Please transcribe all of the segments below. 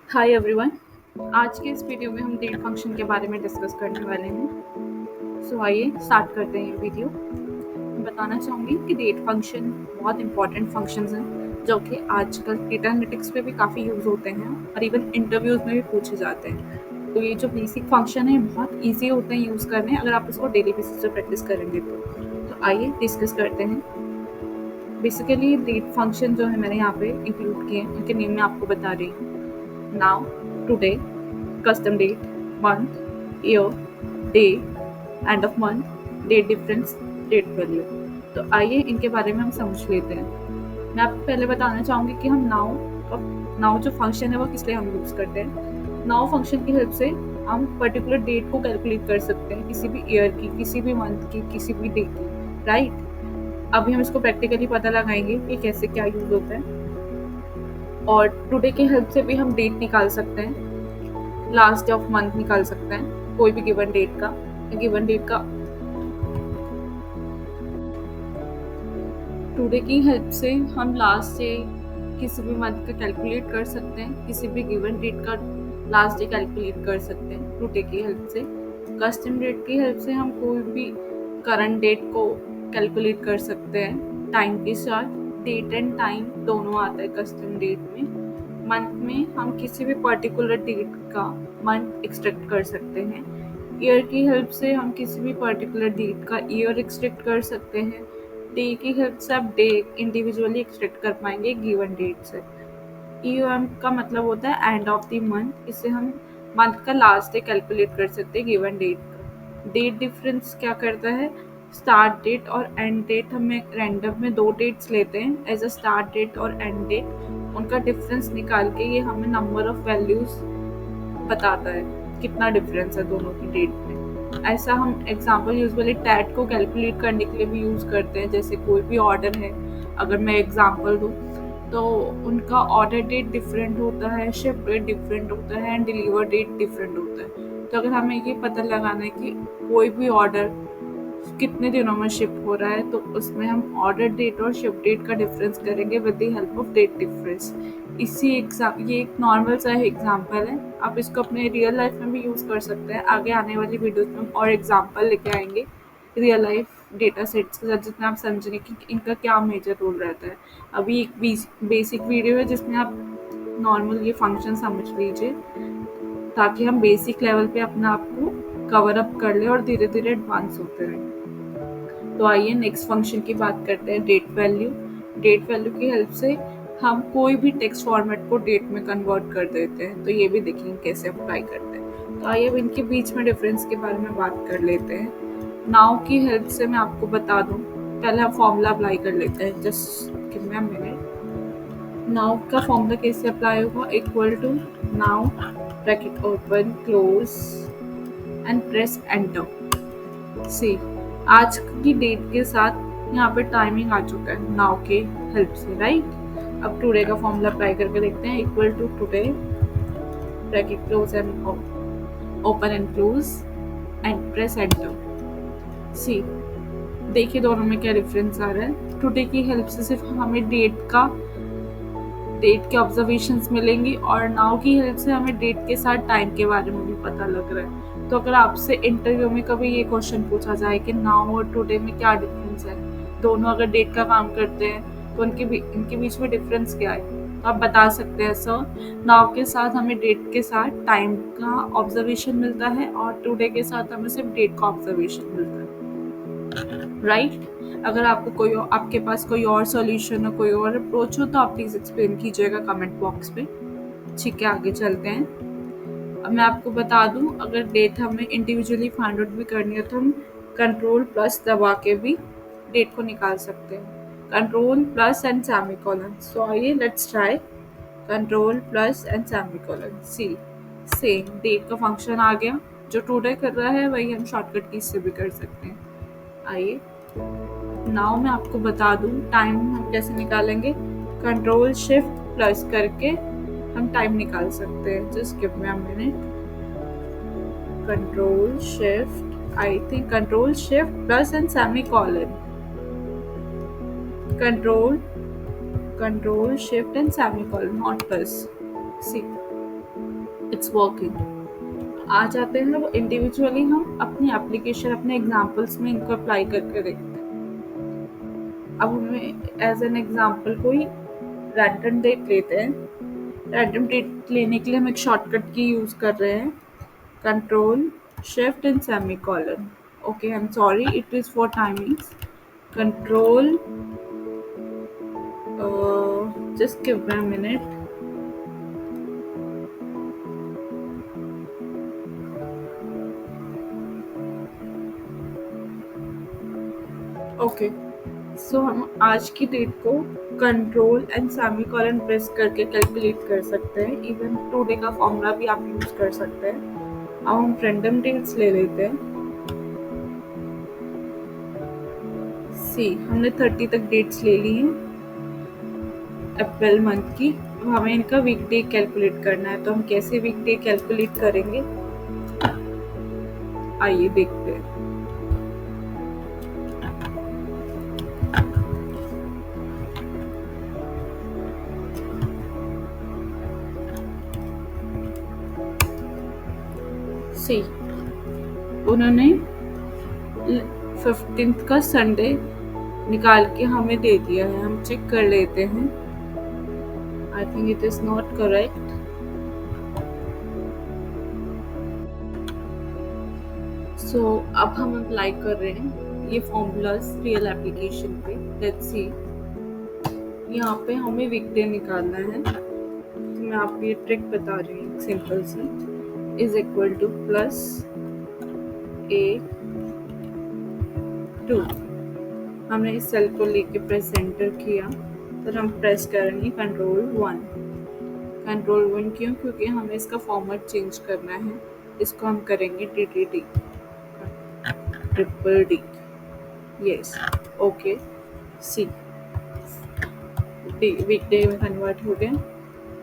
Hi everyone. आज के इस वीडियो में हम डेट फंक्शन के बारे में डिस्कस करने वाले हैं। सो आइए स्टार्ट करते हैं ये वीडियो। मैं बताना चाहूँगी कि डेट फंक्शन बहुत इंपॉर्टेंट फंक्शंस हैं जो कि आजकल डेटा एनालिटिक्स पे भी काफ़ी यूज़ होते हैं और इवन इंटरव्यूज़ में भी पूछे जाते हैं। तो ये जो बेसिक फंक्शन है बहुत ईजी होते हैं यूज़ करने अगर आप इसको डेली बेसिस पे प्रैक्टिस करेंगे तो आइए डिस्कस करते हैं। बेसिकली डेट फंक्शन जो है मैंने यहाँ पे इंक्लूड किए हैं, उनके नेम मैं आपको बता रही हूँ। Now, today, custom date, month, year, day, end of month, date difference, date value। तो आइए इनके बारे में हम समझ लेते हैं। मैं आपको पहले बताना चाहूँगी कि हम नाउ जो फंक्शन है वो किस लिए हम यूज़ करते हैं। नाउ फंक्शन की हेल्प से हम पर्टिकुलर डेट को कैलकुलेट कर सकते हैं, किसी भी ईयर की, किसी भी मंथ की, किसी भी डे की, राइट। अभी हम इसको प्रैक्टिकली पता लगाएंगे कि कैसे क्या यूज़ होता है। और टुडे की हेल्प से भी हम डेट निकाल सकते हैं, लास्ट डे ऑफ मंथ निकाल सकते हैं, कोई भी गिवन डेट का। टुडे की हेल्प से हम लास्ट डे किसी भी मंथ का कैलकुलेट कर सकते हैं, किसी भी गिवन डेट का लास्ट डे कैलकुलेट कर सकते हैं टुडे की हेल्प से। कस्टम डेट की हेल्प से हम कोई भी करंट डेट को कैलकुलेट कर सकते हैं टाइम के साथ। डेट एंड टाइम दोनों आता है कस्टम डेट में। मंथ में हम किसी भी पर्टिकुलर डेट का मंथ एक्सट्रैक्ट कर सकते हैं। ईयर की हेल्प से हम किसी भी पर्टिकुलर डेट का ईयर एक्सट्रैक्ट कर सकते हैं। डे की हेल्प से आप डे इंडिविजुअली एक्सट्रैक्ट कर पाएंगे गिवन डेट से। ईएम का मतलब होता है एंड ऑफ द मंथ। इससे हम मंथ का लास्ट डे कैलकुलेट कर सकते हैं गिवन डेट का। डेट डिफरेंस क्या करता है, स्टार्ट डेट और एंड डेट हमें रैंडम में दो डेट्स लेते हैं एज अ स्टार्ट डेट और एंड डेट। उनका डिफरेंस निकाल के ये हमें नंबर ऑफ वैल्यूज बताता है, कितना डिफरेंस है दोनों की डेट में। ऐसा हम एग्जांपल यूजुअली टैट को कैलकुलेट करने के लिए भी यूज़ करते हैं। जैसे कोई भी ऑर्डर है, अगर मैं एग्जांपल दूँ तो उनका ऑर्डर डेट डिफरेंट होता है, शिप डेट डिफरेंट होता है एंड डिलीवर डेट डिफरेंट होता है। तो अगर हमें ये पता लगाना है कि कोई भी ऑर्डर कितने दिनों में शिप हो रहा है तो उसमें हम ऑर्डर डेट और शिप डेट का डिफरेंस करेंगे with the help of date difference. ये एक नॉर्मल सा एग्जांपल है, आप इसको अपने रियल लाइफ में भी यूज़ कर सकते हैं। आगे आने वाली वीडियोस में हम और एग्जांपल लेके आएंगे रियल लाइफ डेटा सेट्स के साथ, जिसमें आप समझेंगे कि इनका क्या मेजर रोल रहता है। अभी एक बेसिक वीडियो है जिसमें आप नॉर्मल ये फंक्शन समझ लीजिए ताकि हम बेसिक लेवल पे अपने आप को कवर अप कर ले और धीरे धीरे एडवांस होते रहें। तो आइए नेक्स्ट फंक्शन की बात करते हैं, डेट वैल्यू। डेट वैल्यू की हेल्प से हम कोई भी टेक्स्ट फॉर्मेट को डेट में कन्वर्ट कर देते हैं। तो ये भी देखेंगे कैसे अप्लाई करते हैं। तो आइए अब इनके बीच में डिफरेंस के बारे में बात कर लेते हैं। नाउ की हेल्प से मैं आपको बता दूं, पहले हम फॉर्मूला अप्लाई कर लेते हैं। Just give me a minute. Now का फॉर्मूला कैसे अप्लाई होगा, equal to now bracket open close and press enter. See, आज की डेट के साथ यहाँ पे टाइमिंग आ चुका है नाउ के हेल्प से, राइट। अब टुडे का फॉर्मूला अप्लाई करके देखते हैं, equal to today bracket close and open and close and press enter. See, देखिए दोनों में क्या डिफरेंस आ रहा है। टुडे की हेल्प से सिर्फ हमें डेट के ऑब्जर्वेशंस मिलेंगी और नाउ की हेल्प से हमें डेट के साथ टाइम के बारे में भी पता लग रहा है। तो अगर आपसे इंटरव्यू में कभी ये क्वेश्चन पूछा जाए कि नाउ और टुडे में क्या डिफरेंस है, दोनों अगर डेट का काम करते हैं तो इनके बीच में डिफरेंस क्या है, तो आप बता सकते हैं सर नाउ के साथ हमें डेट के साथ टाइम का ऑब्जर्वेशन मिलता है और टुडे के साथ हमें सिर्फ डेट का ऑब्जर्वेशन मिलता है, राइट। अगर आपके पास कोई और सॉल्यूशन हो, कोई और अप्रोच हो तो आप प्लीज़ एक्सप्लेन कीजिएगा कमेंट बॉक्स में। ठीक है, आगे चलते हैं। अब मैं आपको बता दूं, अगर डेट हमें इंडिविजुअली फाइंड आउट भी करनी है तो हम कंट्रोल प्लस दबा के भी डेट को निकाल सकते हैं। Control plus and semicolon. So आइए let's try control plus and semicolon. See, same date का फंक्शन आ गया। जो टुडे कर रहा है वही हम शॉर्टकट की से भी कर सकते हैं। आइए नाउ मैं आपको बता दूं टाइम हम कैसे निकालेंगे। कंट्रोल शिफ्ट प्लस करके हम टाइम निकाल सकते हैं। Just give me a minute. Control shift, I think control shift plus and semicolon. Control shift and semicolon, not plus. See, it's working. आ जाते हैं वो इंडिविजुअली, हम अपनी एप्लीकेशन अपने एग्जांपल्स में इनको अप्लाई करके देखते हैं। अब हमें एज एन एग्जांपल कोई रैंडम डेट लेते हैं। रैंडम डेट लेने के लिए हम एक शॉर्टकट की यूज़ कर रहे हैं, control shift and semicolon. Okay, I am sorry, it is for timings. Control, just give me a minute. Okay, so हम आज की डेट को control and semicolon press करके कैलकुलेट कर सकते हैं। इवन टुडे का फॉर्मूला भी आप यूज कर सकते हैं। अब हम रैंडम डेट्स ले लेते हैं। सी, हमने 30 तक डेट्स ले ली हैं अप्रैल मंथ की। अब हमें इनका वीकडे कैलकुलेट करना है, तो हम कैसे वीकडे कैलकुलेट करेंगे, आइए देखते हैं। सी, उन्होंने 15th का संडे निकाल के हमें दे दिया है। हम चेक कर लेते हैं। I think it is not correct. So अब हम अप्लाई कर रहे हैं ये फॉर्मूलाज रियल एप्लीकेशन पे। लेट्स सी, यहाँ पे हमें वीकडे निकालना है। तो मैं आपको ये ट्रिक बता रही हूँ सिंपल सी। Is equal to plus A 2। हमने इस सेल को लेके प्रेस एंटर किया, तो हम प्रेस करेंगे कंट्रोल 1। कंट्रोल 1 क्यों? क्योंकि हमें इसका फॉर्मेट चेंज करना है। इसको हम करेंगे DDD, triple D। Yes, okay. See, weekday में कन्वर्ट हो गया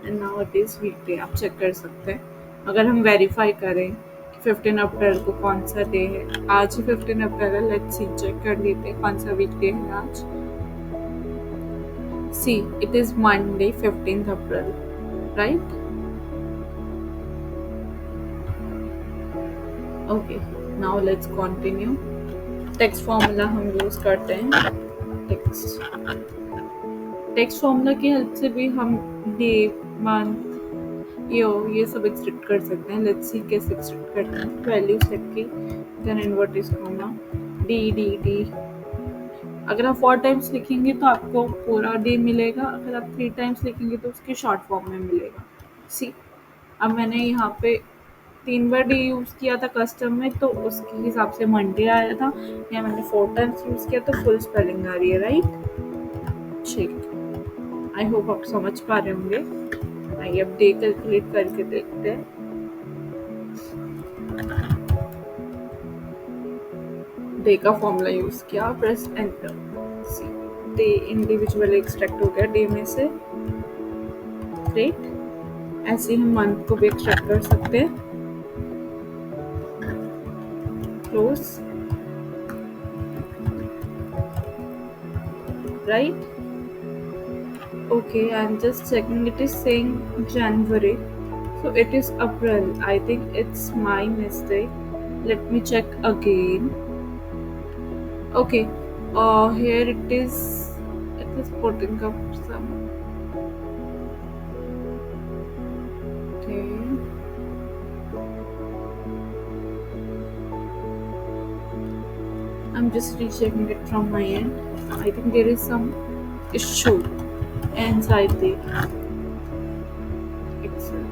and now it is weekday. आप चेक कर सकते हैं। अगर हम वेरीफाई करें कि 15 अप्रैल को कौन सा डे है, आज ही 15 अप्रैल है। लेट्स सी, चेक कर लेते हैं कौन सा वीकडे है आज। See, it is Monday 15th April, right? Okay, now let's continue. Text formula हम यूज करते हैं। टेक्स्ट फॉर्मूला की हेल्प से भी हम डे, मंथ, ये सब एक्सट्रैक्ट कर सकते हैं। लेट्स सी कैसे एक्सट्रैक्ट करते हैं। वैल्यू सेट की, देन इन्वर्टेड कॉमा, DDD। अगर आप 4 टाइम्स लिखेंगे तो आपको पूरा डे मिलेगा। अगर आप 3 टाइम्स लिखेंगे तो उसके शॉर्ट फॉर्म में मिलेगा। सी, अब मैंने यहाँ पे 3 बार डे यूज़ किया था कस्टम में, तो उसके हिसाब से मंडे आया था। या मैंने 4 टाइम्स यूज़ किया तो फुल स्पेलिंग आ रही है, राइट? ठीक, आई होप आप समझ पा रहे होंगे। आइए अब डे कैलकुलेट करके देखते हैं। डे का फॉर्मूला यूज़ किया, प्रेस एंटर। सी, डे इंडिविजुअली एक्सट्रैक्ट हो गया डे में से। ग्रेट। ऐसे ही हम मंथ को भी एक्सट्रैक्ट कर सकते हैं। Close, right? Okay, I'm just checking. It is saying January, so it is April. I think it's my mistake. Let me check again. Okay, here it is. It is putting up some. Okay. I'm just rechecking it from my end. I think there is some issue inside the Excel.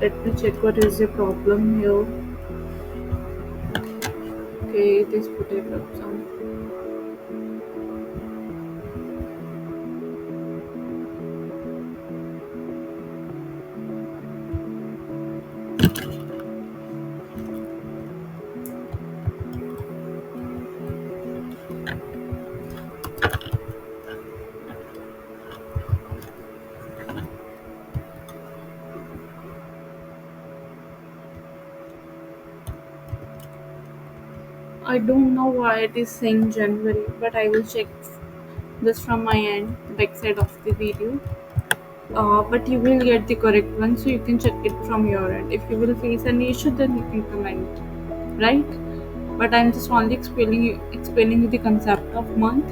Let me check what is the problem here. Okay, it is putting up some. I don't know why it is saying January, but I will check this from my end, back side of the video. but you will get the correct one, so you can check it from your end. If you will face any issue, then you can comment, right? But I'm just only explaining you the concept of month.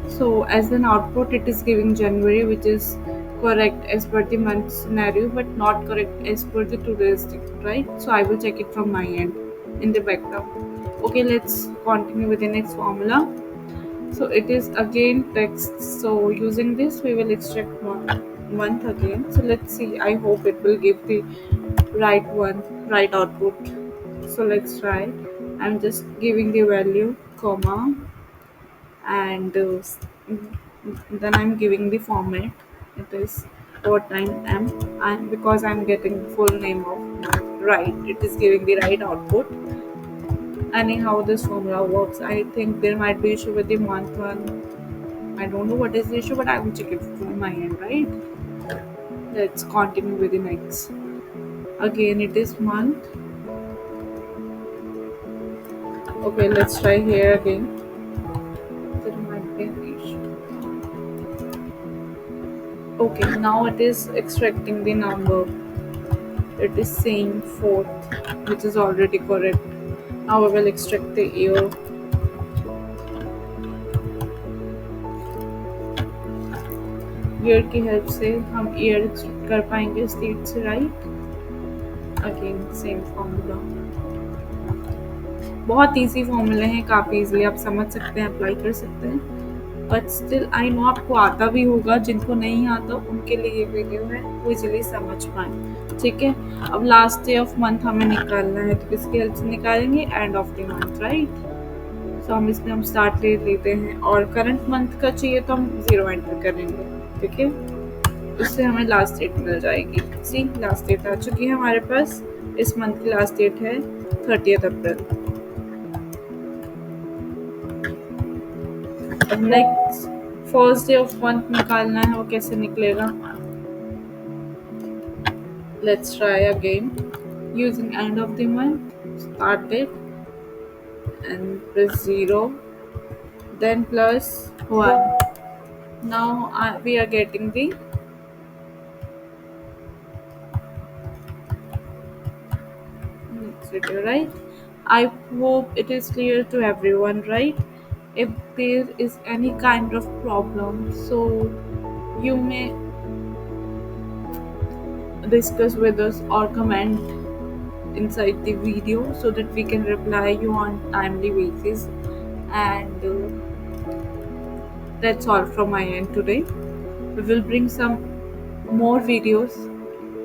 So as an output, it is giving January, which is correct as per the month scenario, but not correct as per the today's date, right? So I will check it from my end in the background. Okay, let's continue with the next formula. So it is again text. So using this, we will extract month again. So let's see. I hope it will give the right one, right output. So let's try. I'm just giving the value, comma, and then I'm giving the format. It is what time am, and because I'm getting the full name of month, right, it is giving the right output. Anyhow, this formula works. I think there might be issue with the month one. I don't know what is the issue, but I will check it from my end, right? Let's continue with the next. Again, it is month. Okay, let's try here again. There might be an issue. Okay, now it is extracting the number. It is saying fourth, which is already correct. Now we will extract the year. Year की help से हम year extract कर पाएंगे इस date से, right? Again same formula. बहुत easy फॉर्मूले हैं, काफ़ी इजीली आप समझ सकते हैं, अप्लाई कर सकते हैं। बट स्टिल आई नो आपको आता भी होगा, जिनको नहीं आता उनके लिए ये वीडियो है, वो इजीली समझ पाए। ठीक है, अब लास्ट डे ऑफ मंथ हमें निकालना है, तो किसकी हेल्प से निकालेंगे? And of the month, right? तो हम इसमें हम स्टार्ट डेट लेते हैं, और करंट मंथ का चाहिए तो हम 0 एंटर करेंगे। ठीक है, उससे हमें लास्ट डेट मिल जाएगी। सी, लास्ट डेट आ चुकी है हमारे पास। इस मंथ की लास्ट डेट है 30 अप्रैल। अब next first day of month निकालना है, वो कैसे निकलेगा? Let's try again using end of the month, start date end plus 0, then plus 1. Now we are getting the next video, right? I hope it is clear to everyone, right? If there is any kind of problem, so you may discuss with us or comment inside the video so that we can reply you on timely basis. And that's all from my end today. We will bring some more videos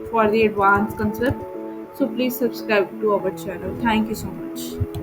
for the advanced concept, so please subscribe to our channel. Thank you so much.